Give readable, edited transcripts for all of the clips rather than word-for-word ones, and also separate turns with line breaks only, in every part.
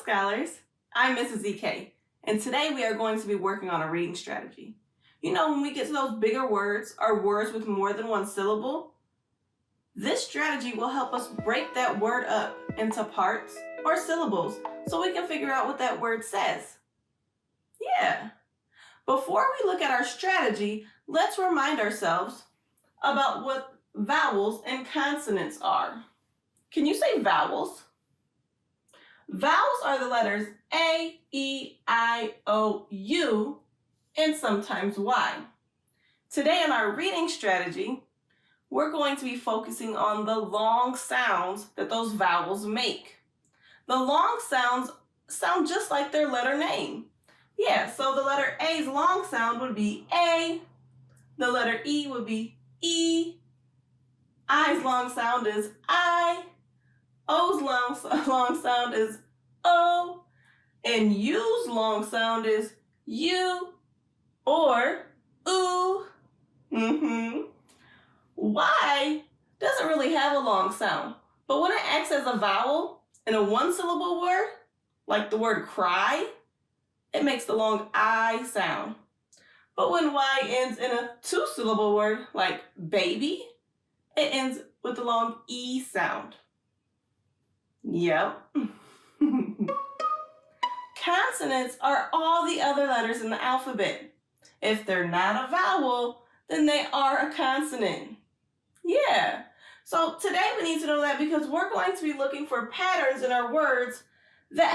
scholars. I'm Mrs. EK, and today we are going to be working on a reading strategy. You know, when we get to those bigger words or words with more than one syllable, this strategy will help us break that word up into parts or syllables so we can figure out what that word says. Yeah. Before we look at our strategy, let's remind ourselves about what vowels and consonants are. Can you say vowels? Vowels are the letters A, E, I, O, U, and sometimes Y. Today in our reading strategy, we're going to be focusing on the long sounds that those vowels make. The long sounds sound just like their letter name. Yeah, so the letter A's long sound would be A, the letter E would be E, I's long sound is I, O's long sound is O, and U's long sound is U or oo. Y doesn't really have a long sound, but when it acts as a vowel in a one-syllable word, like the word cry, it makes the long I sound. But when Y ends in a two-syllable word, like baby, it ends with the long E sound. Yep. Consonants are all the other letters in the alphabet. If they're not a vowel, then they are a consonant. Yeah. So today we need to know that because we're going to be looking for patterns in our words that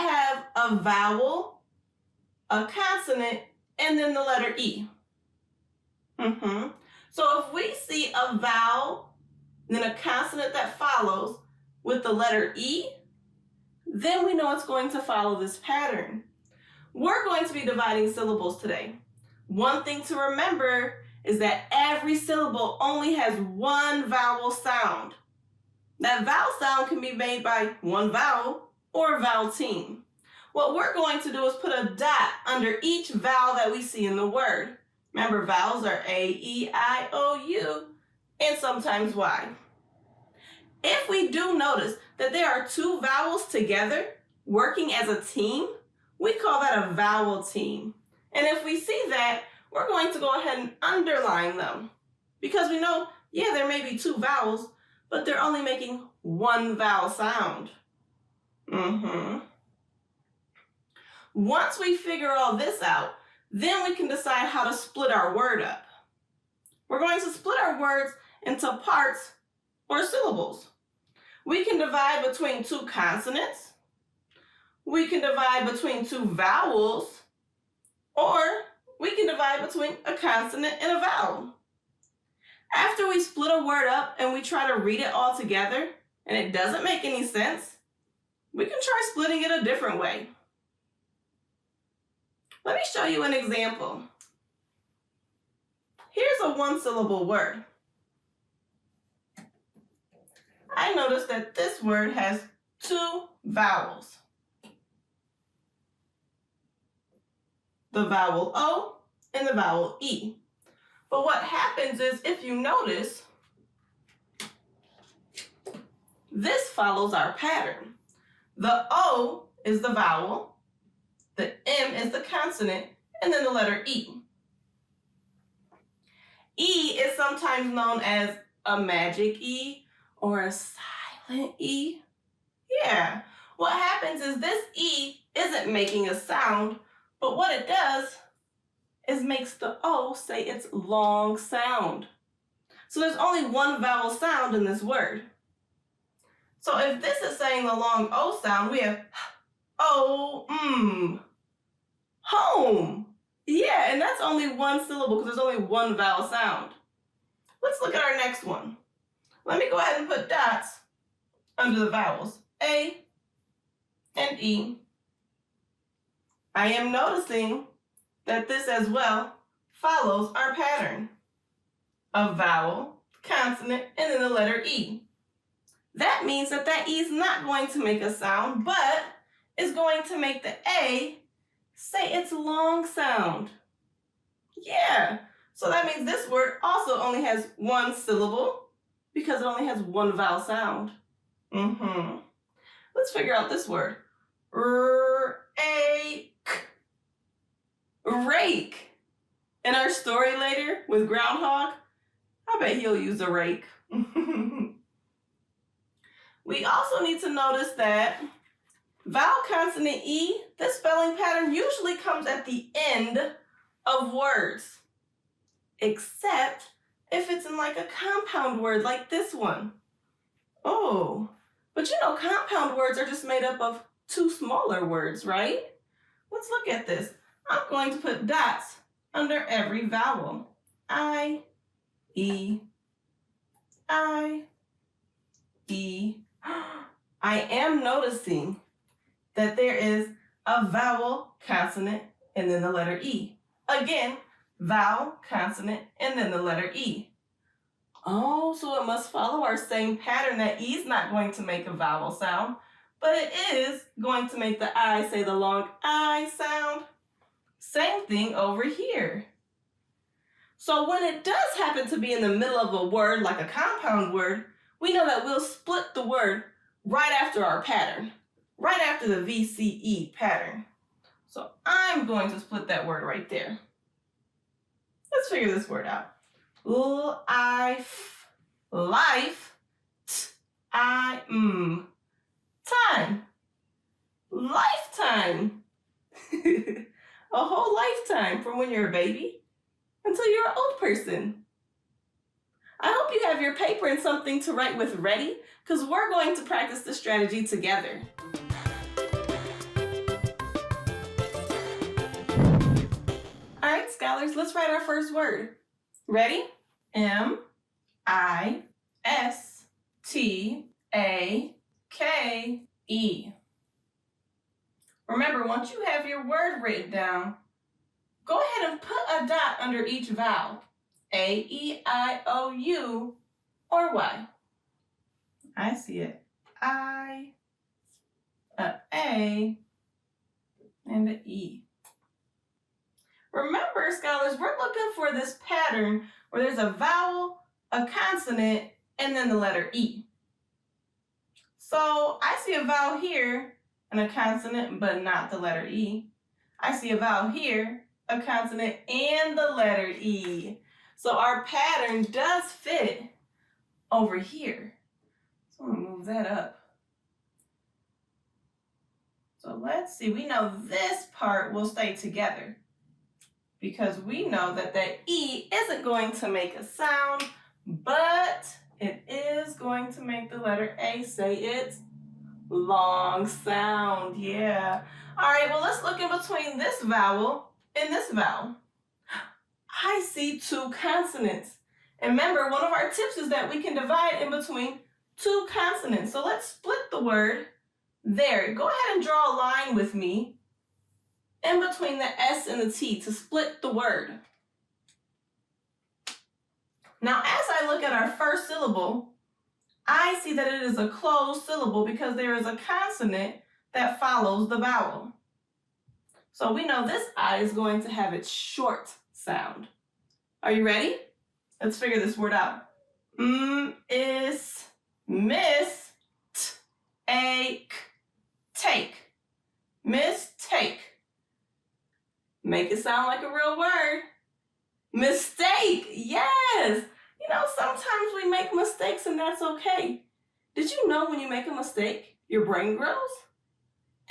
have a vowel, a consonant, and then the letter E. So if we see a vowel, then a consonant that follows with the letter E, then we know it's going to follow this pattern. We're going to be dividing syllables today. One thing to remember is that every syllable only has one vowel sound. That vowel sound can be made by one vowel or a vowel team. What we're going to do is put a dot under each vowel that we see in the word. Remember, vowels are A, E, I, O, U, and sometimes Y. If we do notice that there are two vowels together working as a team, we call that a vowel team. And if we see that, we're going to go ahead and underline them because we know, yeah, there may be two vowels, but they're only making one vowel sound. Once we figure all this out, then we can decide how to split our word up. We're going to split our words into parts or syllables. We can divide between two consonants. We can divide between two vowels, or we can divide between a consonant and a vowel. After we split a word up and we try to read it all together and it doesn't make any sense, we can try splitting it a different way. Let me show you an example. Here's a one-syllable word. I noticed that this word has two vowels. The vowel O and the vowel E. But what happens is, if you notice, this follows our pattern. The O is the vowel, the M is the consonant, and then the letter E. E is sometimes known as a magic E or a silent E. Yeah, what happens is this E isn't making a sound, but what it does is makes the O say its long sound. So there's only one vowel sound in this word. So if this is saying the long O sound, we have O, home. Yeah, and that's only one syllable because there's only one vowel sound. Let's look at our next one. Let me go ahead and put dots under the vowels A and E. I am noticing that this as well follows our pattern. A vowel, consonant, and then the letter E. That means that that E is not going to make a sound, but is going to make the A say its long sound. Yeah, so that means this word also only has one syllable because it only has one vowel sound. Let's figure out this word. Rake. In our story later with Groundhog, I bet he'll use a rake. We also need to notice that vowel consonant E, this spelling pattern usually comes at the end of words, except if it's in like a compound word like this one. Oh, but you know compound words are just made up of two smaller words, right? Let's look at this. I'm going to put dots under every vowel. I, E, I, E. I am noticing that there is a vowel, consonant, and then the letter E. Again, vowel, consonant, and then the letter E. Oh, so it must follow our same pattern that E is not going to make a vowel sound, but it is going to make the I say the long I sound. Same thing over here. So when it does happen to be in the middle of a word, like a compound word, we know that we'll split the word right after our pattern, right after the VCE pattern. So I'm going to split that word right there. Let's figure this word out. Life, life, time, lifetime. A whole lifetime from when you're a baby until you're an old person. I hope you have your paper and something to write with ready, because we're going to practice the strategy together. All right, scholars, let's write our first word. Ready? M-I-S-T-A-K-E. Remember, once you have your word written down, go ahead and put a dot under each vowel. A, E, I, O, U, or Y. I see it. I, a A, and an E. Remember, scholars, we're looking for this pattern where there's a vowel, a consonant, and then the letter E. So I see a vowel here and a consonant, but not the letter E. I see a vowel here, a consonant, and the letter E. So our pattern does fit over here. So I'm going to move that up. So let's see. We know this part will stay together because we know that the E isn't going to make a sound, but it is going to make the letter A say its long sound. Yeah. All right, well, let's look in between this vowel and this vowel. I see two consonants. And remember, one of our tips is that we can divide in between two consonants. So let's split the word there. Go ahead and draw a line with me in between the S and the T to split the word. Now, as I look at our first syllable, I see that it is a closed syllable because there is a consonant that follows the vowel. So we know this I is going to have its short sound. Are you ready? Let's figure this word out. Is, miss, ache, take. Mistake. Make it sound like a real word. Mistake, yes. You know, sometimes we make mistakes and that's okay. Did you know when you make a mistake, your brain grows?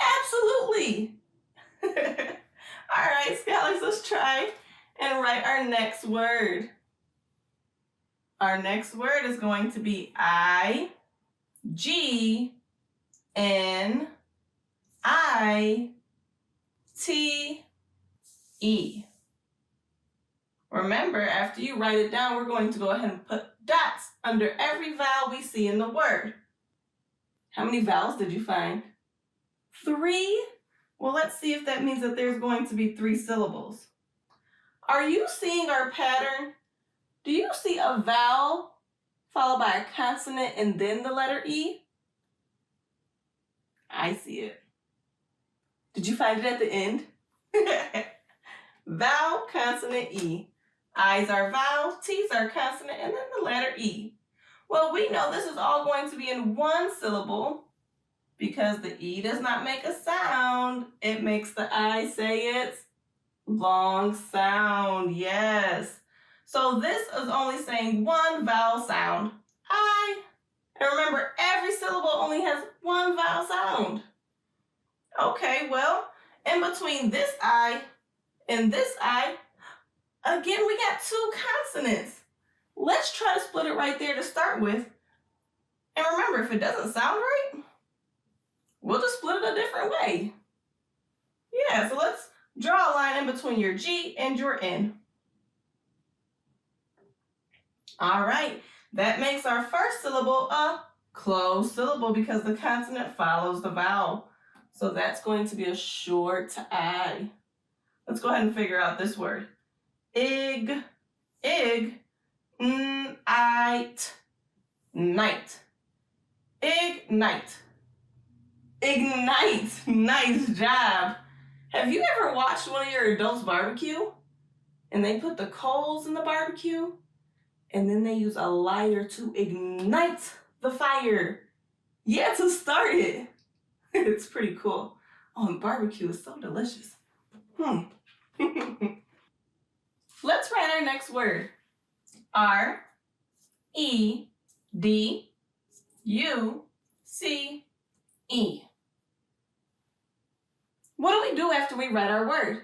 Absolutely. All right, scholars, let's try and write our next word. Our next word is going to be I-G-N-I-T-E. Remember, after you write it down, we're going to go ahead and put dots under every vowel we see in the word. How many vowels did you find? 3? Well, let's see if that means that there's going to be 3 syllables. Are you seeing our pattern? Do you see a vowel followed by a consonant and then the letter E? I see it. Did you find it at the end? Vowel, consonant, E. I's are vowel, T's are consonant, and then the letter E. Well, we know this is all going to be in one syllable, Because the E does not make a sound, it makes the I say its long sound. Yes. So this is only saying one vowel sound, I. And remember, every syllable only has one vowel sound. Okay, well, in between this I and this I, again, we got two consonants. Let's try to split it right there to start with. And remember, if it doesn't sound right, we'll just split it a different way. Yeah, so let's draw a line in between your G and your N. All right, that makes our first syllable a closed syllable because the consonant follows the vowel. So that's going to be a short I. Let's go ahead and figure out this word. Ig, night. Ignite. Ignite. Nice job. Have you ever watched one of your adults barbecue? And they put the coals in the barbecue? And then they use a lighter to ignite the fire. Yeah, to start it. It's pretty cool. Oh, and barbecue is so delicious. Let's write our next word. R-E-D-U-C-E. What do we do after we write our word?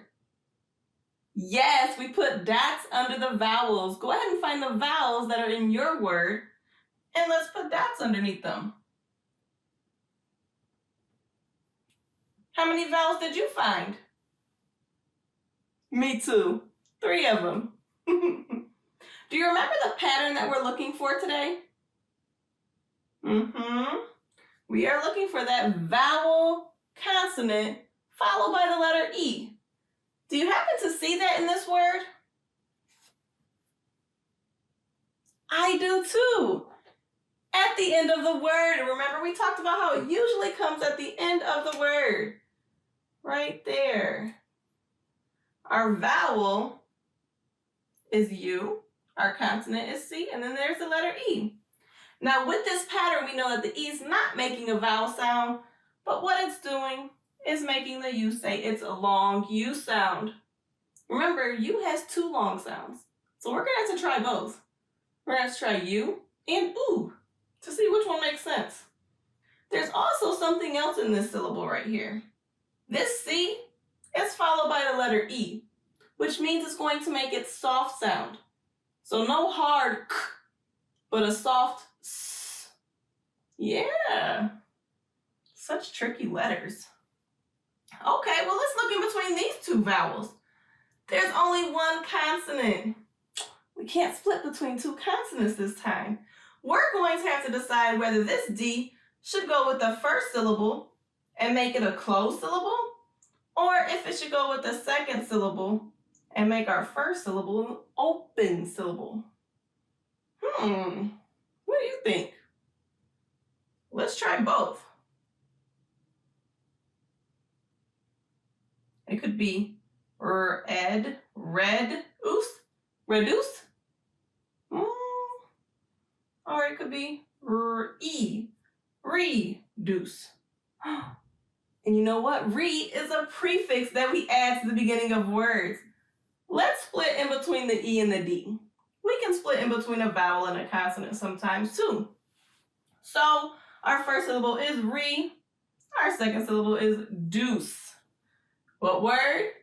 Yes, we put dots under the vowels. Go ahead and find the vowels that are in your word, and let's put dots underneath them. How many vowels did you find? Me too. 3 of them. Do you remember the pattern that we're looking for today? We are looking for that vowel consonant followed by the letter E. Do you happen to see that in this word? I do too. At the end of the word. Remember, we talked about how it usually comes at the end of the word. Right there. Our vowel is U, our consonant is C, and then there's the letter E. Now with this pattern, we know that the E is not making a vowel sound, but what it's doing is making the U say its a long U sound. Remember, U has 2 long sounds, so we're gonna have to try both. We're gonna have to try U and OO to see which one makes sense. There's also something else in this syllable right here. This C is followed by the letter E, which means it's going to make its soft sound. So no hard k, but a soft s. Yeah, such tricky letters. Okay, well let's look in between these 2 vowels. There's only one consonant. We can't split between 2 consonants this time. We're going to have to decide whether this D should go with the first syllable and make it a closed syllable, or if it should go with the second syllable and make our first syllable an open syllable. What do you think? Let's try both. It could be reduce. Or it could be reduce. And you know what? Re is a prefix that we add to the beginning of words. Let's split in between the E and the D. We can split in between a vowel and a consonant sometimes too. So our first syllable is re, our second syllable is deuce. What word?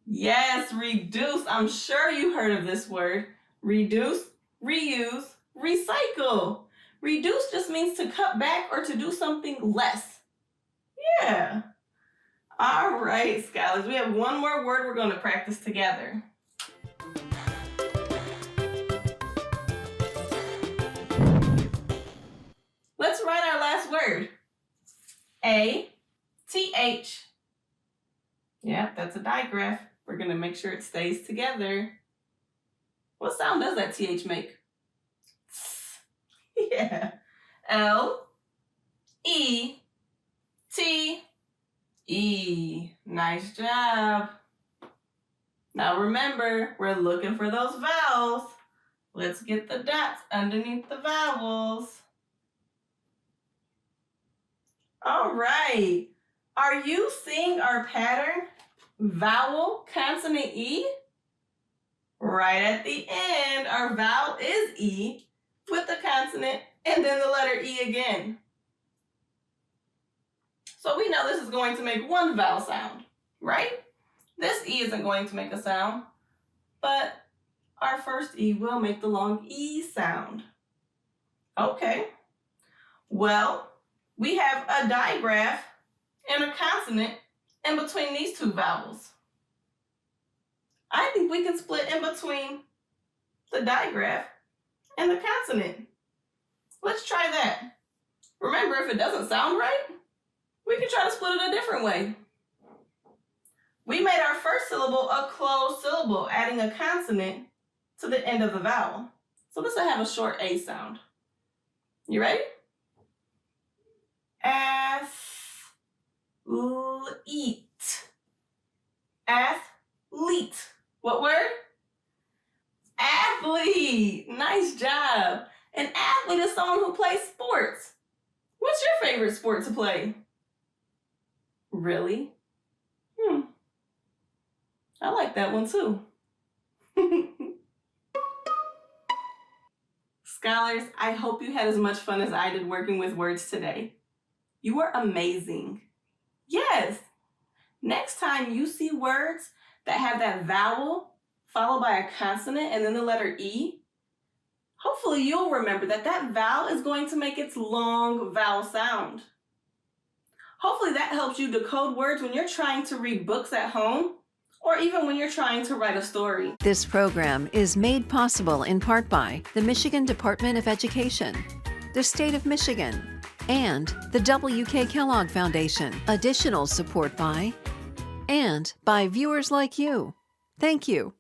Yes, reduce. I'm sure you heard of this word. Reduce, reuse, recycle. Reduce just means to cut back or to do something less. Yeah. All right, scholars, we have one more word we're going to practice together. Let's write our last word. A-T-H. Yep, that's a digraph. We're going to make sure it stays together. What sound does that TH make? Yeah. L-E-T-E. Nice job. Now remember, we're looking for those vowels. Let's get the dots underneath the vowels. All right. Are you seeing our pattern? Vowel, consonant E. Right at the end, our vowel is E with the consonant and then the letter E again. So we know this is going to make one vowel sound, right? This E isn't going to make a sound, but our first E will make the long E sound. Okay. Well, we have a digraph and a consonant in between these two vowels. I think we can split in between the digraph and the consonant. Let's try that. Remember, if it doesn't sound right, we can try to split it a different way. We made our first syllable a closed syllable, adding a consonant to the end of the vowel. So this will have a short A sound. You ready? Athlete. Athlete. What word? Athlete. Nice job. An athlete is someone who plays sports. What's your favorite sport to play? Really? I like that one too. Scholars, I hope you had as much fun as I did working with words today. You were amazing. Yes. Next time you see words that have that vowel followed by a consonant and then the letter E, hopefully you'll remember that that vowel is going to make its long vowel sound. Hopefully that helps you decode words when you're trying to read books at home or even when you're trying to write a story.
This program is made possible in part by the Michigan Department of Education, the State of Michigan, and the W.K. Kellogg Foundation. Additional support by viewers like you. Thank you.